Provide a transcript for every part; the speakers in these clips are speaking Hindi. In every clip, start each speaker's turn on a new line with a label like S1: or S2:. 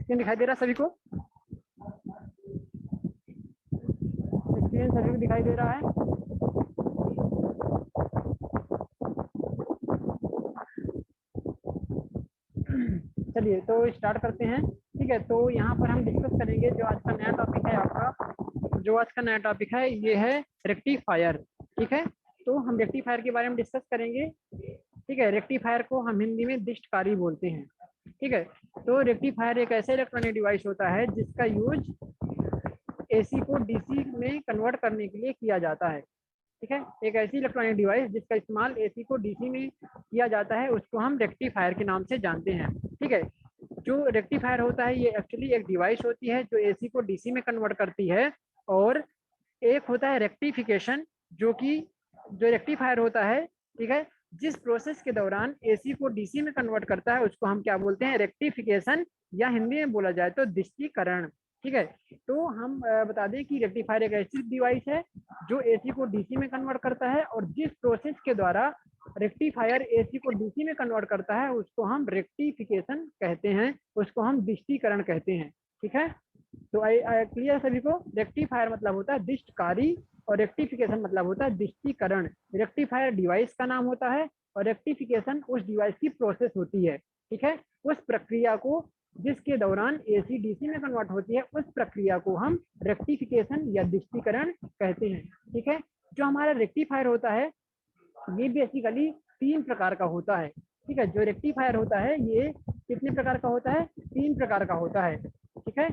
S1: स्क्रीन दिखाई दे रहा है सभी को? स्क्रीन सभी को दिखाई दे रहा है? चलिए तो स्टार्ट करते हैं। ठीक है, तो यहाँ पर हम डिस्कस करेंगे जो आज का नया टॉपिक है आपका, जो आज का नया टॉपिक है ये है रेक्टिफायर। ठीक है, तो हम रेक्टिफायर के बारे में डिस्कस करेंगे। ठीक है, रेक्टिफायर को हम हिंदी में दिष्टकारी बोलते हैं। ठीक है, तो रेक्टिफायर एक ऐसा इलेक्ट्रॉनिक डिवाइस होता है जिसका यूज एसी को डीसी में कन्वर्ट करने के लिए किया जाता है। ठीक है, एक ऐसी इलेक्ट्रॉनिक डिवाइस जिसका इस्तेमाल एसी को डीसी में किया जाता है उसको हम रेक्टिफायर के नाम से जानते हैं। ठीक है, जो रेक्टिफायर होता है ये एक्चुअली एक डिवाइस होती है जो एसी को डीसी में कन्वर्ट करती है। और एक होता है रेक्टिफिकेशन, जो रेक्टिफायर होता है, ठीक है, जिस प्रोसेस के दौरान एसी को डीसी में कन्वर्ट करता है उसको हम क्या बोलते हैं? रेक्टिफिकेशन, या हिंदी में बोला जाए तो दिष्टिकरण। ठीक है, तो हम बता दें कि रेक्टिफायर एक ऐसी डिवाइस है जो एसी को डीसी में कन्वर्ट करता है, और जिस प्रोसेस के द्वारा रेक्टिफायर एसी को डीसी में कन्वर्ट करता है उसको हम रेक्टिफिकेशन कहते हैं, उसको हम दिष्टिकरण कहते हैं। ठीक है, तो क्लियर सभी को? रेक्टिफायर मतलब होता है दिष्टकारी और रेक्टिफिकेशन मतलब होता है दिष्टिकरण। रेक्टिफायर डिवाइस का नाम होता है और रेक्टिफिकेशन उस डिवाइस की प्रोसेस होती है। ठीक है, उस प्रक्रिया को जिसके दौरान एसी डीसी में कन्वर्ट होती है उस प्रक्रिया को हम रेक्टिफिकेशन या दिष्टिकरण कहते हैं। ठीक है, जो हमारा रेक्टिफायर होता है ये बेसिकली 3 प्रकार का होता है। ठीक है, जो रेक्टिफायर होता है ये कितने प्रकार का होता है? 3 प्रकार का होता है। ठीक है,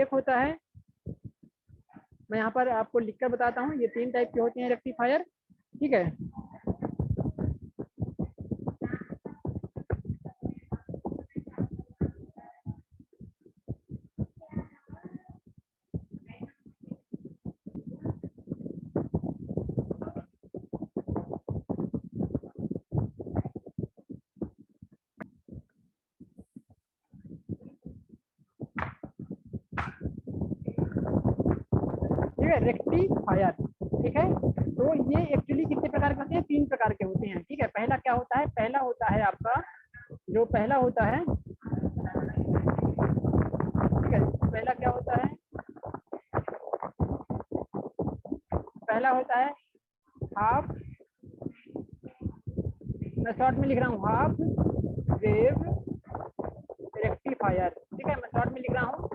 S1: एक होता है, मैं यहाँ पर आपको लिखकर बताता हूँ, ये 3 टाइप के होते हैं रेक्टिफायर। ठीक है, ठीक है, रेक्टिफायर। ठीक है, तो ये एक्चुअली कितने प्रकार के होते हैं? 3 प्रकार के होते हैं। ठीक है, पहला क्या होता है? पहला होता है आपका, जो पहला होता है, ठीक है, पहला क्या होता है? पहला होता है हाफ, मैं शॉर्ट में लिख रहा हूँ, हाफ वेव रेक्टिफायर। ठीक है, मैं शॉर्ट में लिख रहा हूँ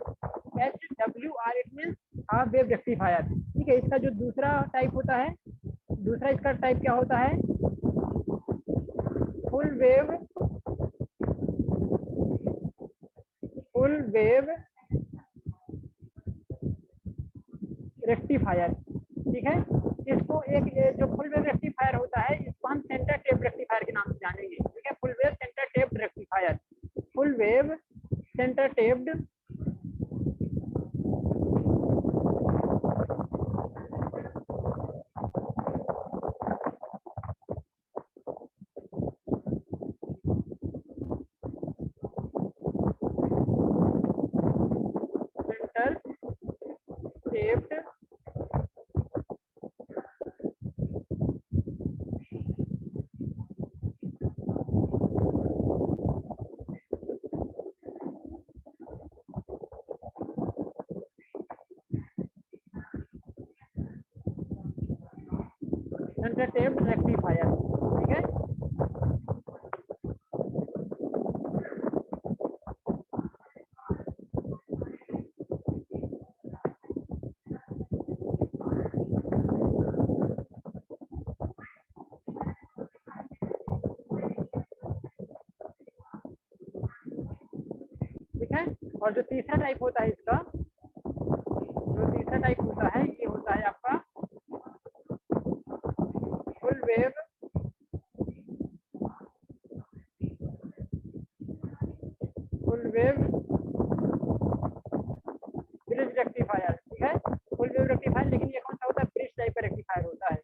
S1: HWR, it mean half wave rectifier. ठीक है, इसका जो दूसरा टाइप होता है, दूसरा इसका टाइप क्या होता है? Full wave rectifier. ठीक है, इसको एक जो फुल वेव रेक्टिफायर होता है इसको हम सेंटर टेप रेक्टिफायर के नाम से जानेंगे। ठीक है, full wave centre tap rectifier, full wave centre taped centre taped centre taped rectifier. ठीक है, ठीक है, और जो तीसरा टाइप होता है इसका, जो तीसरा टाइप होता है ये होता है आपका फुल वेव ब्रिज रेक्टिफायर। ठीक है, फुल वेव रेक्टिफायर, लेकिन ये कौन सा होता है? ब्रिज टाइप का रेक्टिफायर होता है।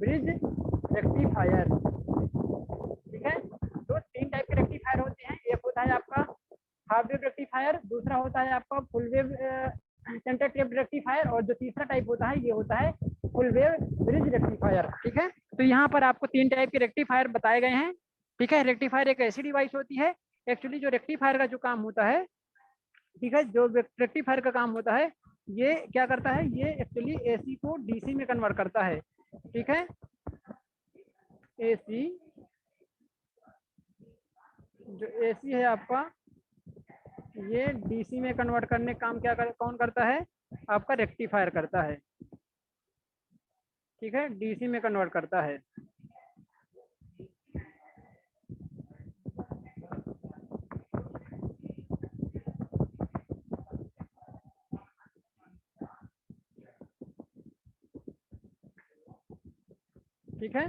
S1: Bridge rectifier. ठीक है, तो 3 टाइप के रेक्टिफायर होते हैं। एक होता है आपका हाफ वेव रेक्टिफायर, दूसरा दूसरा होता है आपका full wave centre tap rectifier, और जो तीसरा टाइप होता है ये होता है फुल वेव ब्रिज रेक्टिफायर। ठीक है, तो यहाँ पर आपको 3 टाइप के रेक्टिफायर बताए गए हैं। ठीक है, रेक्टिफायर एक ऐसी डिवाइस होती है, एक्चुअली जो रेक्टिफायर का जो काम होता है, ठीक है, जो रेक्टिफायर का काम होता है ये क्या करता है, ये एक्चुअली एसी को डीसी में कन्वर्ट करता है। ठीक है, एसी जो एसी है आपका, ये डीसी में कन्वर्ट करने काम कौन करता है, आपका रेक्टिफायर करता है। ठीक है, डीसी में कन्वर्ट करता है। ठीक है,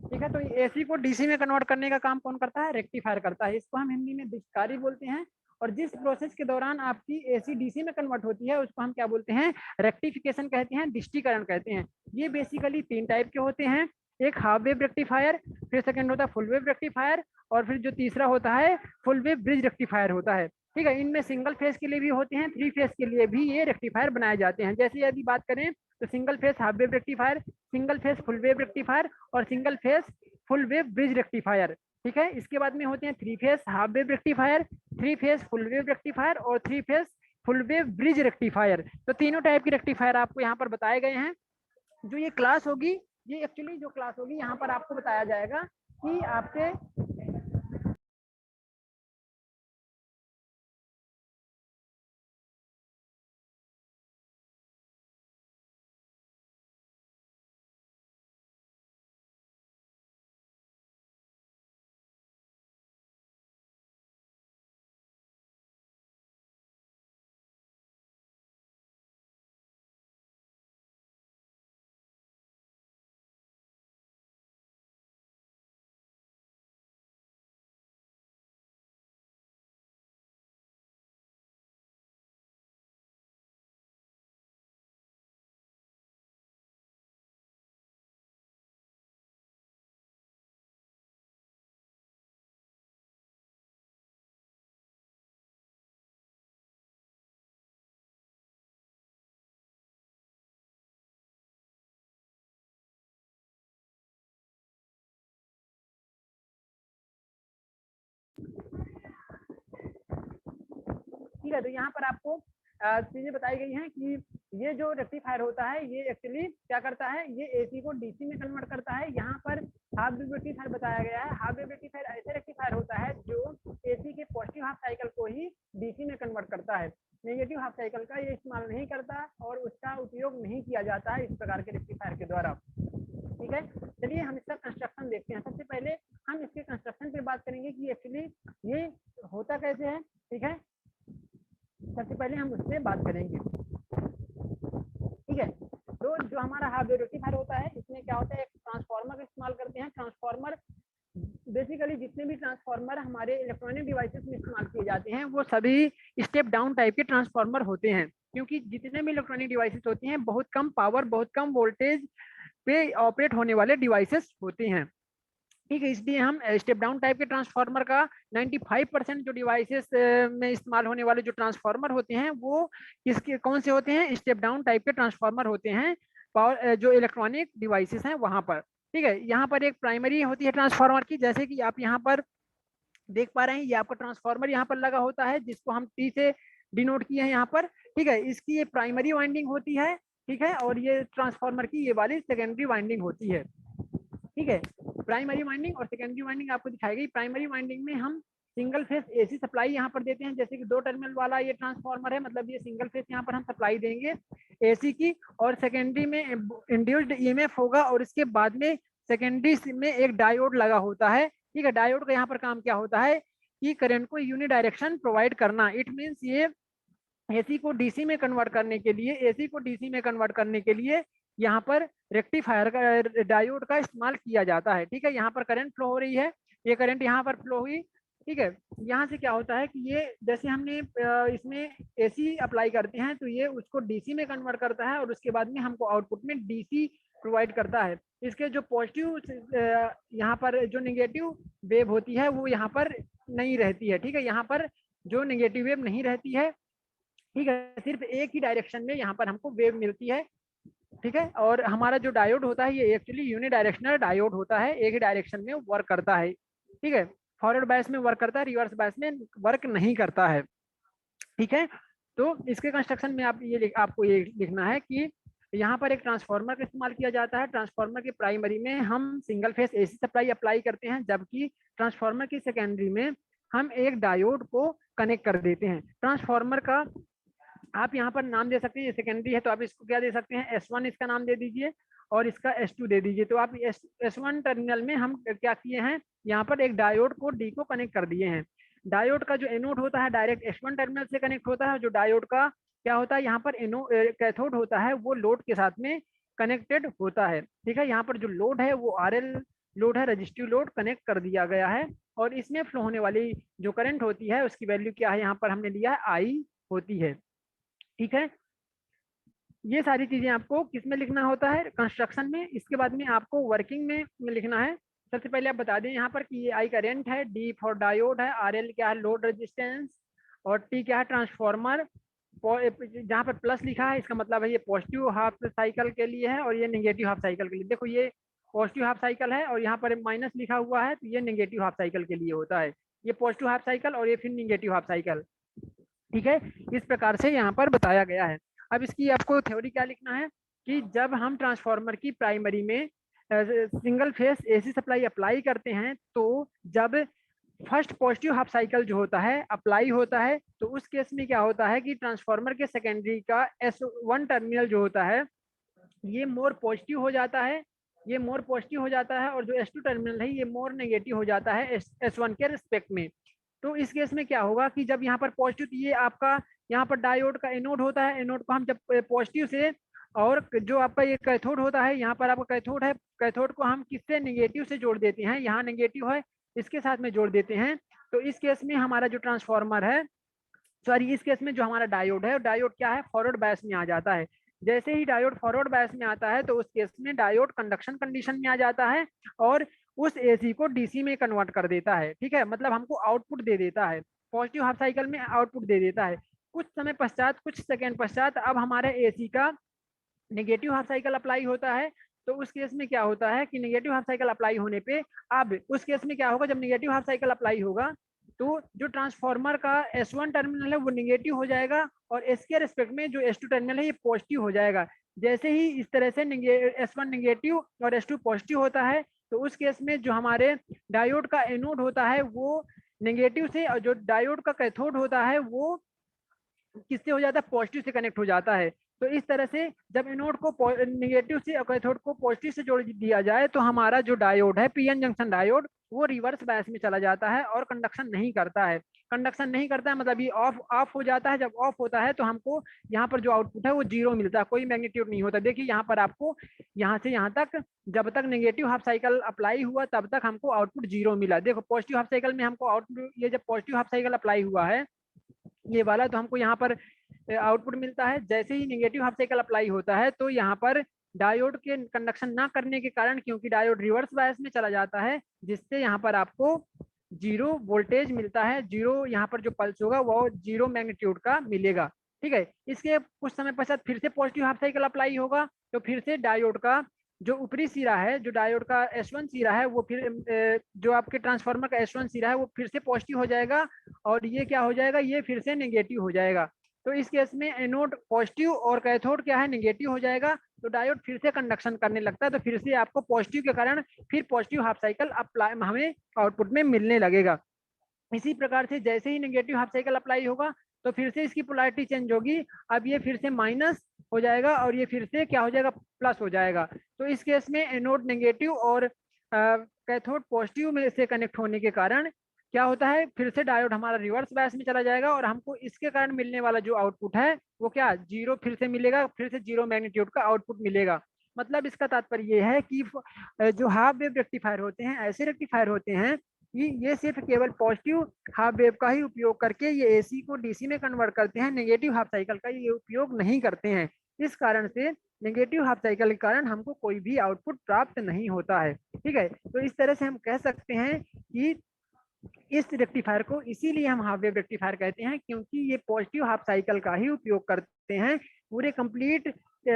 S1: ठीक है, तो एसी को डीसी में कन्वर्ट करने का काम कौन करता है, रेक्टिफायर करता है। इसको हम हिंदी में डिस्कारी बोलते हैं। और जिस प्रोसेस के दौरान आपकी एसी डीसी में कन्वर्ट होती है उसको हम क्या बोलते हैं, रेक्टिफिकेशन कहते हैं, डिस्टीकरण कहते हैं। ये बेसिकली 3 टाइप के होते हैं, एक हाफ वेव रेक्टिफायर, फिर सेकंड होता है फुल वेव रेक्टिफायर, और फिर जो तीसरा होता है फुल वेव ब्रिज रेक्टिफायर होता है। ठीक है, इनमें सिंगल फेज के लिए भी होते हैं, 3 फेज के लिए भी ये रेक्टिफायर बनाए जाते हैं। जैसे यदि बात करें तो single phase half wave rectifier, single phase full wave rectifier, और single phase full wave bridge rectifier. ठीक है, इसके बाद में होते हैं 3 phase half wave rectifier, 3 phase full wave rectifier, और 3 phase full wave bridge rectifier. तो तीनों टाइप की रेक्टिफायर आपको यहाँ पर बताए गए हैं। जो ये क्लास होगी, ये एक्चुअली जो क्लास होगी यहाँ पर आपको बताया जाएगा कि आपके ठीक है, तो यहाँ पर आपको चीजें बताई गई हैं कि ये जो रेक्टिफायर होता है ये एक्चुअली क्या करता है, ये एसी को डीसी में कन्वर्ट करता है। यहाँ पर हाफ वेव रेक्टिफायर बताया गया है। हाफ वेव रेक्टिफायर ऐसे रेक्टिफायर होता है जो एसी के पॉजिटिव हाफ साइकिल को ही डीसी में कन्वर्ट करता है, नेगेटिव हाफ साइकिल का ये इस्तेमाल नहीं करता और उसका उपयोग नहीं किया जाता है इस प्रकार के रेक्टिफायर के द्वारा। ठीक है, चलिए हम इसका कंस्ट्रक्शन देखते हैं। सबसे पहले हम इसके कंस्ट्रक्शन पे बात करेंगे कि एक्चुअली ये होता कैसे है। ठीक है, सबसे पहले हम उससे बात करेंगे। ठीक है, तो जो हमारा हाफ वेव रेक्टिफायर होता है इसमें क्या होता है, एक ट्रांसफार्मर का इस्तेमाल करते हैं। ट्रांसफार्मर बेसिकली जितने भी ट्रांसफार्मर हमारे इलेक्ट्रॉनिक डिवाइसेस में इस्तेमाल किए जाते हैं वो सभी स्टेप डाउन टाइप के ट्रांसफार्मर होते हैं, क्योंकि जितने भी इलेक्ट्रॉनिक डिवाइसेस होती हैं बहुत कम पावर, बहुत कम वोल्टेज पे ऑपरेट होने वाले डिवाइसेस होते हैं। ठीक है, इसलिए हम स्टेप डाउन टाइप के ट्रांसफार्मर का 95% जो डिवाइसेस में इस्तेमाल होने वाले जो ट्रांसफार्मर होते हैं वो किसके कौन से होते हैं, स्टेप डाउन टाइप के ट्रांसफार्मर होते हैं पावर जो इलेक्ट्रॉनिक डिवाइसेस हैं वहां पर। ठीक है, यहाँ पर एक प्राइमरी होती है ट्रांसफार्मर की, जैसे कि आप यहाँ पर देख पा रहे हैं, ये आपका ट्रांसफार्मर यहाँ पर लगा होता है जिसको हम टी से डिनोट किए हैं यहाँ पर। ठीक है, इसकी ये प्राइमरी वाइंडिंग होती है। ठीक है, और ये ट्रांसफार्मर की ये वाली सेकेंडरी वाइंडिंग होती है। ठीक है, प्राइमरी वाइंडिंग और सेकेंडरी वाइंडिंग आपको दिखाई गई। प्राइमरी वाइंडिंग में हम सिंगल फेस एसी सप्लाई यहाँ पर देते हैं, जैसे कि 2 टर्मिनल वाला ये ट्रांसफार्मर है, मतलब ये सिंगल फेस यहाँ पर हम सप्लाई देंगे एसी की। और सेकेंडरी में इंड्यूस्ड ईएमएफ होगा और इसके बाद में सेकेंडरी में एक डायोड लगा होता है। ठीक है, डायोड का यहाँ पर काम क्या होता है कि करंट को यूनिडायरेक्शन प्रोवाइड करना। इट मीन्स ये एसी को डीसी में कन्वर्ट करने के लिए, एसी को डीसी में कन्वर्ट करने के लिए यहाँ पर रेक्टिफायर का डायोड का इस्तेमाल किया जाता है। ठीक है, यहाँ पर करंट फ्लो हो रही है, ये करंट यहाँ पर फ्लो हुई। ठीक है, यहाँ से क्या होता है कि ये जैसे हमने इसमें एसी अप्लाई करते हैं तो ये उसको डीसी में कन्वर्ट करता है और उसके बाद में हमको आउटपुट में डीसी प्रोवाइड करता है। इसके जो पॉजिटिव यहाँ पर जो निगेटिव वेव होती है वो यहाँ पर नहीं रहती है। ठीक है, यहाँ पर जो नेगेटिव वेव नहीं रहती है, ठीक है, सिर्फ एक ही डायरेक्शन में यहाँ पर हमको वेव मिलती है, ठीक है। और हमारा जो डायोड होता है ये एक्चुअली यूनिडायरेक्शनल डायोड होता है, एक ही डायरेक्शन में वर्क करता है, ठीक है। फॉरवर्ड बायस में वर्क करता है, रिवर्स बायस में वर्क नहीं करता है, ठीक है। तो इसके कंस्ट्रक्शन में आप ये आपको ये लिखना है कि यहाँ पर एक ट्रांसफार्मर का इस्तेमाल किया जाता है। ट्रांसफार्मर के प्राइमरी में हम single phase AC supply apply करते हैं, जबकि ट्रांसफार्मर की सेकेंडरी में हम एक डायोड को कनेक्ट कर देते हैं। ट्रांसफार्मर का आप यहाँ पर नाम दे सकते हैं, ये सेकेंडरी है तो आप इसको क्या दे सकते हैं, S1 इसका नाम दे दीजिए और इसका S2 दे दीजिए। तो आप S1 टर्मिनल में हम क्या किए हैं, यहाँ पर एक डायोड को D को कनेक्ट कर दिए हैं। डायोड का जो एनोड होता है डायरेक्ट S1 टर्मिनल से कनेक्ट होता है, जो डायोड का क्या होता है यहाँ पर कैथोड होता है वो लोड के साथ में कनेक्टेड होता है, ठीक है। यहाँ पर जो लोड है वो RL लोड है, रजिस्टिव लोड कनेक्ट कर दिया गया है और इसमें फ्लो होने वाली जो करंट होती है उसकी वैल्यू क्या है, यहाँ पर हमने लिया है I होती है, ठीक है। ये सारी चीजें आपको किस में लिखना होता है, कंस्ट्रक्शन में। इसके बाद में आपको वर्किंग में लिखना है। सबसे पहले आप बता दें यहाँ पर कि ये आई करंट है, डी फॉर डायोड है, RL क्या है लोड रेजिस्टेंस और टी क्या है ट्रांसफॉर्मर। जहाँ पर प्लस लिखा है इसका मतलब है ये पॉजिटिव हाफ साइकिल के लिए है और ये नेगेटिव हाफ साइकिल के लिए। देखो ये पॉजिटिव हाफ साइकिल है और यहाँ पर माइनस लिखा हुआ है तो ये नेगेटिव हाफ साइकिल के लिए होता है। ये पॉजिटिव हाफ साइकिल और ये फिर नेगेटिव हाफ साइकिल, ठीक है। इस प्रकार से यहाँ पर बताया गया है। अब इसकी आपको थ्योरी क्या लिखना है कि जब हम ट्रांसफार्मर की प्राइमरी में single phase AC supply apply करते हैं तो जब फर्स्ट पॉजिटिव हाफ साइकिल जो होता है अप्लाई होता है तो उस केस में क्या होता है कि ट्रांसफार्मर के सेकेंडरी का S1 टर्मिनल जो होता है ये मोर पॉजिटिव हो जाता है, ये मोर पॉजिटिव हो जाता है और जो S2 टर्मिनल है ये मोर नेगेटिव हो जाता है S1 के रिस्पेक्ट में। तो इस केस में क्या होगा कि जब यहाँ पर पॉजिटिव, ये आपका यहाँ पर डायोड का एनोड होता है, एनोड को हम जब पॉजिटिव से, और जो आपका ये कैथोड होता है यहाँ पर आपका कैथोड है, कैथोड को हम किससे नेगेटिव से जोड़ देते हैं, यहाँ नेगेटिव है इसके साथ में जोड़ देते हैं। तो इस केस में हमारा जो ट्रांसफार्मर है, सॉरी इस केस में जो हमारा डायोड है, डायोड क्या है फॉरवर्ड बायस में आ जाता है। जैसे ही डायोड फॉरवर्ड बायस में आता है तो उस केस में डायोड कंडक्शन कंडीशन में आ जाता है और उस एसी को डीसी में कन्वर्ट कर देता है, ठीक है। मतलब हमको आउटपुट दे देता है, पॉजिटिव हाफ साइकिल में आउटपुट दे देता है। कुछ समय पश्चात, कुछ सेकेंड पश्चात अब हमारे एसी का नेगेटिव हाफ साइकिल अप्लाई होता है। तो उस केस में क्या होता है कि नेगेटिव हाफ साइकिल अप्लाई होने पे, अब उस केस में क्या होगा, जब नेगेटिव हाफ साइकिल अप्लाई होगा तो जो ट्रांसफार्मर का S1 टर्मिनल है वो नेगेटिव हो जाएगा और इसके रिस्पेक्ट में जो S2 टर्मिनल है ये पॉजिटिव हो जाएगा। जैसे ही इस तरह से S1 नेगेटिव और S2 पॉजिटिव होता है तो उस केस में जो हमारे डायोड का एनोड होता है वो नेगेटिव से, और जो डायोड का कैथोड होता है वो किससे हो जाता है, पॉजिटिव से कनेक्ट हो जाता है। तो इस तरह से जब एनोड को नेगेटिव से और कैथोड को पॉजिटिव से जोड़ दिया जाए तो हमारा जो डायोड है पीएन जंक्शन डायोड वो रिवर्स बायस में चला जाता है और कंडक्शन नहीं करता है। कंडक्शन नहीं करता है मतलब ये ऑफ हो जाता है। जब ऑफ होता है तो हमको यहाँ पर जो आउटपुट है वो जीरो मिलता है, कोई मैग्नीट्यूड नहीं होता। देखिए यहाँ पर आपको यहाँ से यहाँ तक जब तक नेगेटिव हाफ साइकिल अप्लाई हुआ तब तक हमको आउटपुट जीरो मिला। देखो पॉजिटिव हाफ साइकिल में हमको आउटपुट, ये जब पॉजिटिव हाफ साइकिल अप्लाई हुआ है ये वाला, तो हमको यहाँ पर आउटपुट मिलता है। जैसे ही नेगेटिव हाफ साइकिल अप्लाई होता है तो यहाँ पर डायोड के कंडक्शन ना करने के कारण, क्योंकि डायोड रिवर्स बायस में चला जाता है, जिससे यहाँ पर आपको जीरो वोल्टेज मिलता है, जीरो यहाँ पर जो पल्स होगा वो जीरो मैग्नीट्यूड का मिलेगा, ठीक है। इसके कुछ समय पश्चात फिर से पॉजिटिव हाफ साइकिल अप्लाई होगा तो फिर से डायोड का जो ऊपरी सिरा है, जो डायोड का S1 सिरा है वो फिर जो आपके ट्रांसफार्मर का S1 सिरा है वो फिर से पॉजिटिव हो जाएगा और ये क्या हो जाएगा, ये फिर से नेगेटिव हो जाएगा। तो इस केस में एनोड पॉजिटिव और कैथोड क्या है नेगेटिव हो जाएगा तो डायोड फिर से कंडक्शन करने लगता है। तो फिर से आपको पॉजिटिव के कारण फिर पॉजिटिव हाफ साइकिल अप्लाई हमें आउटपुट में मिलने लगेगा। इसी प्रकार से जैसे ही नेगेटिव हाफ साइकिल अप्लाई होगा तो फिर से इसकी पोलैरिटी चेंज होगी, अब ये फिर से माइनस हो जाएगा और ये फिर से क्या हो जाएगा, प्लस हो जाएगा। तो इस केस में एनोड नेगेटिव और कैथोड पॉजिटिव में से कनेक्ट होने के कारण क्या होता है, फिर से डायोड हमारा रिवर्स बायस में चला जाएगा और हमको इसके कारण मिलने वाला जो आउटपुट है वो क्या जीरो फिर से मिलेगा, फिर से जीरो मैग्नीट्यूड का आउटपुट मिलेगा। मतलब इसका तात्पर्य ये है कि जो हाफ वेव रेक्टिफायर होते हैं ऐसे रेक्टिफायर होते हैं कि ये सिर्फ केवल पॉजिटिव हाफ वेव का ही उपयोग करके ये एसी को डीसी में कन्वर्ट करते हैं, नेगेटिव हाफ साइकिल का ये उपयोग नहीं करते हैं। इस कारण से नेगेटिव हाफ साइकिल के कारण हमको कोई भी आउटपुट प्राप्त नहीं होता है, ठीक है। तो इस तरह से हम कह सकते हैं कि इस रेक्टिफायर को इसीलिए हम हाफ वेव रेक्टिफायर कहते हैं, क्योंकि ये पॉजिटिव हाफ साइकिल का ही उपयोग करते हैं। पूरे कंप्लीट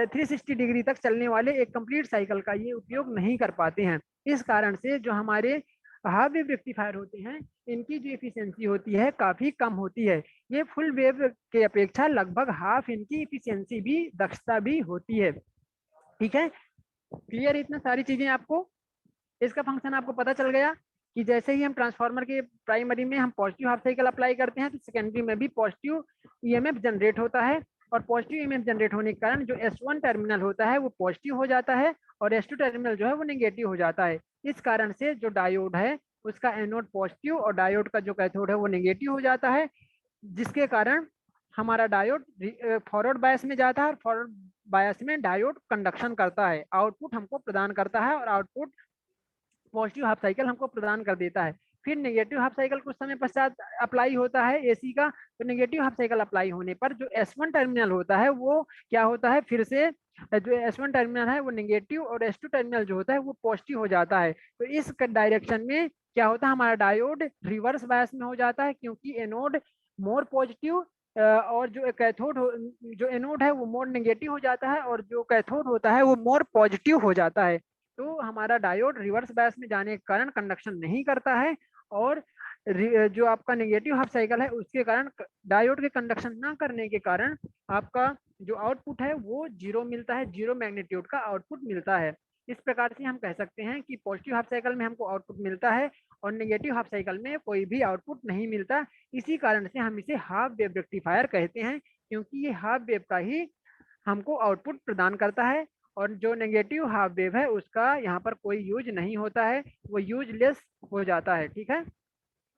S1: 360 डिग्री तक चलने वाले एक कंप्लीट साइकिल का ये उपयोग नहीं कर पाते हैं। इस कारण से जो हमारे हाफ वेव रेक्टिफायर होते हैं, इनकी जो एफिशिएंसी होती है काफी कम होती है। ये फुल वेव के अपेक्षा लगभग हाफ इनकी एफिशिएंसी भी, दक्षता भी होती है। ठीक है, क्लियर इतना सारी चीजें आपको? इसका फंक्शन आपको पता चल गया कि जैसे ही हम ट्रांसफार्मर के प्राइमरी में हम पॉजिटिव हाफ साइकिल अप्लाई करते हैं, तो सेकेंडरी में भी पॉजिटिव ईएमएफ जनरेट होता है, और पॉजिटिव ईएमएफ जनरेट होने के कारण जो S1 टर्मिनल होता है वो पॉजिटिव हो जाता है, और S2 टर्मिनल जो है वो नेगेटिव हो जाता है। इस कारण से जो डायोड है उसका एनोड पॉजिटिव और डायोड का जो कैथोड है वो नेगेटिव हो जाता है, जिसके कारण हमारा डायोड फॉरवर्ड बायस में जाता है, और फॉरवर्ड बायस में डायोड कंडक्शन करता है, आउटपुट हमको प्रदान करता है, और आउटपुट पॉजिटिव हाफ साइकिल हमको प्रदान कर देता है। फिर नेगेटिव हाफ साइकिल कुछ समय पश्चात अप्लाई होता है एसी का, तो नेगेटिव हाफ साइकिल अप्लाई होने पर जो S1 टर्मिनल होता है वो क्या होता है, फिर से जो S1 टर्मिनल है वो नेगेटिव, और S2 टर्मिनल जो होता है वो पॉजिटिव हो जाता है। तो इस डायरेक्शन में क्या होता है, हमारा डायोड रिवर्स बायस में हो जाता है, क्योंकि एनोड मोर पॉजिटिव और जो कैथोड जो एनोड है वो मोर नेगेटिव हो जाता है, और जो कैथोड होता है वो मोर पॉजिटिव हो जाता है। तो हमारा डायोड रिवर्स बायस में जाने के कारण कंडक्शन नहीं करता है, और जो आपका नेगेटिव हाफ साइकिल है उसके कारण डायोड के कंडक्शन ना करने के कारण आपका जो आउटपुट है वो जीरो मिलता है, जीरो मैग्नीट्यूड का आउटपुट मिलता है। इस प्रकार से हम कह सकते हैं कि पॉजिटिव हाफ साइकिल में हमको आउटपुट मिलता है, और नेगेटिव हाफ साइकिल में कोई भी आउटपुट नहीं मिलता। इसी कारण से हम इसे हाफ वेव रेक्टिफायर कहते हैं, क्योंकि ये हाफ वेव का ही हमको आउटपुट प्रदान करता है, और जो नेगेटिव हाफ वेव है उसका यहाँ पर कोई यूज नहीं होता है, वो यूजलेस हो जाता है। ठीक है,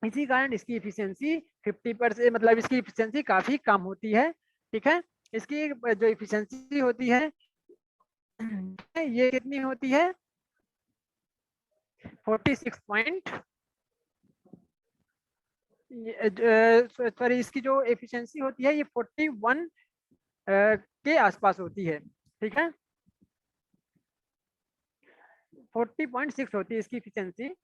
S1: इसी कारण इसकी इफिशियंसी 50%, मतलब इसकी इफिशियंसी काफी कम होती है। ठीक है, इसकी जो इफिशियंसी होती है ये कितनी होती है, 46 पॉइंट, सॉरी इसकी जो एफिशिएंसी होती है ये 41 के आसपास होती है। ठीक है, 40.6 होती है इसकी इफिशिएंसी।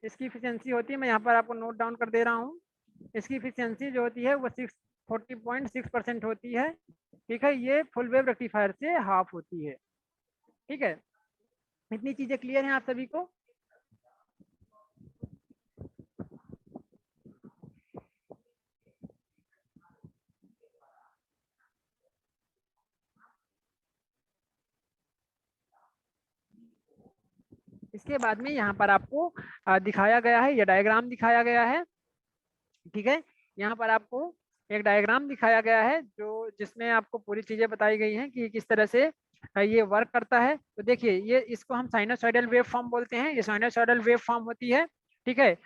S1: इसकी इफिशिएंसी होती है, मैं यहाँ पर आपको नोट डाउन कर दे रहा हूँ। इसकी इफिशिएंसी जो होती है वो 40.6% होती है। ठीक है, ये फुल वेव रेक्टिफायर से हाफ होती है। ठीक है, इतनी चीजें क्लियर हैं आप सभी को? इसके बाद में यहाँ पर आपको दिखाया गया है, ये डायग्राम दिखाया गया है। ठीक है, यहाँ पर आपको एक डायग्राम दिखाया गया है जो जिसमें आपको पूरी चीजें बताई गई हैं कि किस तरह से ये वर्क करता है। तो देखिए, ये इसको हम साइनोसॉइडल वेव फॉर्म बोलते हैं, ये साइनोसॉइडल वेव फॉर्म होती है। ठीक है,